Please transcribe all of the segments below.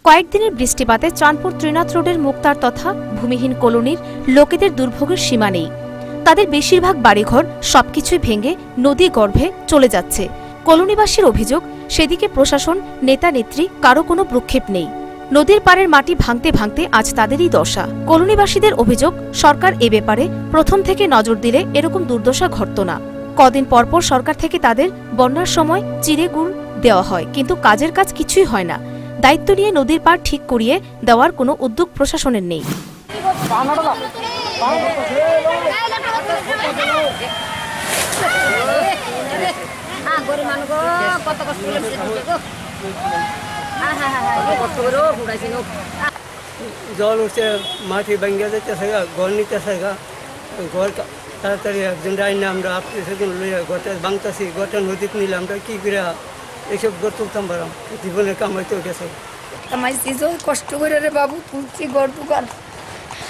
কয়েকদিনের বৃষ্টিপাতে চাঁদপুর ত্রিনাথ রোডের মুক্তার তথা ভূমিহীন কলোনির লোকেদের দুর্ভোগের সীমা নেই। তাদের বেশিরভাগ বাড়িঘর সবকিছুই ভেঙে নদী গর্ভে চলে যাচ্ছে। কলোনিবাসীর অভিযোগ, সেদিকে প্রশাসন, নেতা নেত্রী কারো কোনো ভ্রুক্ষেপ নেই। নদীর পাড়ের মাটি ভাঙতে ভাঙতে আজ তাদেরই দশা। কলোনিবাসীদের অভিযোগ, সরকার এ ব্যাপারে প্রথম থেকে নজর দিলে এরকম দুর্দশা ঘটত না। কদিন পরপর সরকার থেকে তাদের বন্যার সময় চিড়ে গুড় দেওয়া হয়, কিন্তু কাজের কাজ কিছুই হয় না। দায়িত্ব নিয়ে নদীর পাড় ঠিক করিয়ে দেওয়ার কোনো উদ্যোগ প্রশাসনের নেই। জল উঠছে, মাটি ভেঙে যেতেছে, ঘর নিতেছে, ঘর তাড়াতাড়ি একজন যাই না, আমরা আপনি সেদিন লইয়া ঘরটা ভাঙতেছি, ঘরটা নদীতে নিলাম, আমরা কী করে এইসব ঘর তুলতাম পারাম, জীবনের কামাইতে গেছে। কষ্ট করে রে বাবু তুলছি ঘর দোকান।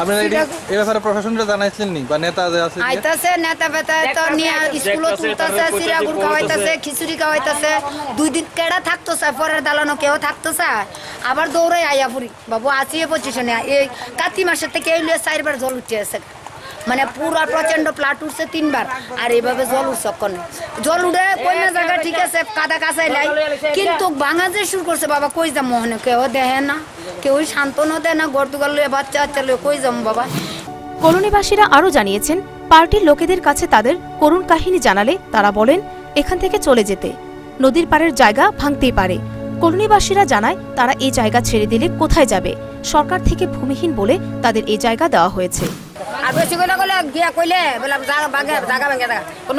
আপনারা এই ব্যাপারে প্রশাসনকে জানাইছিলেন নি বা নেতা যে আছে আইতাছে, নেতা বেতা তো নিয়ে স্কুলে তুলতাছে, চিরাগুড় খাওয়াইতাছে, খিচুড়ি খাওয়াইতাছে। 2 দিন কেডা থাকতেছে, পরের দালানো কেউ থাকতেছে, আবার দৌড়ে আইয়া ফুরি বাবু আছি পজিশনে। এই কাতি মাসের থেকে এই 4বার জল উঠে আছে, মানে পুরো প্রচন্ড প্লাট উঠছে 3বার, আর এইভাবে জল উঠছে কনে। জল উঠে কইনা জায়গা ঠিক আছে, কাদা কাঁচাই লাই, কিন্তু ভাঙা যে শুরু করছে বাবা, কই যাম মহনে, কেউ দেখে না, কেউ সান্ত্বনা দেয় না, ঘর দুগার লয়ে বাচ্চা বাচ্চা লয়ে কই যাম বাবা। কলোনিবাসীরা আরও জানিয়েছেন, পার্টির লোকেদের কাছে তাদের করুণ কাহিনী জানালে তারা বলেন এখান থেকে চলে যেতে। নদীর পাড়ের জায়গা ভাঙতেই পারে। কলোনিবাসীরা জানায়, তারা এই জায়গা ছেড়ে দিলে কোথায় যাবে? সরকার থেকে ভূমিহীন বলে তাদের এই জায়গা দেওয়া হয়েছে। আর বেশি করে গেলে গিয়া কইলে বলে জায়গা ভাঙে জায়গা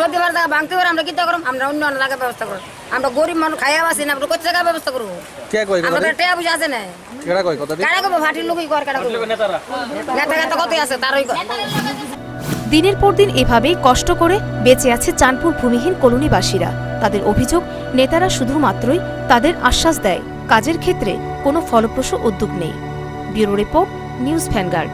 নদী ভাড়া জায়গা ভাঙতে পারে, আমরা কি করব? আমরা অন্য অন্য জায়গা ব্যবস্থা করব। আমরা গরিব মানুষ খাইয়া বাসি না, আমরা কত জায়গা ব্যবস্থা করব? কে কই কথা? আমরা টাকা পয়সা আছে না, কেডা কই কথা? কারা কব ভাটির লোকই কর, কারা কব নেতারা, নেতা কত আছে তারই কর। দিনের পর দিন এভাবেই কষ্ট করে বেঁচে আছে চাঁদপুর ভূমিহীন কলোনিবাসীরা। তাদের অভিযোগ, নেতারা শুধুমাত্রই তাদের আশ্বাস দেয়, কাজের ক্ষেত্রে কোনো ফলপ্রসূ উদ্যোগ নেই। Bureau report, news vanguard.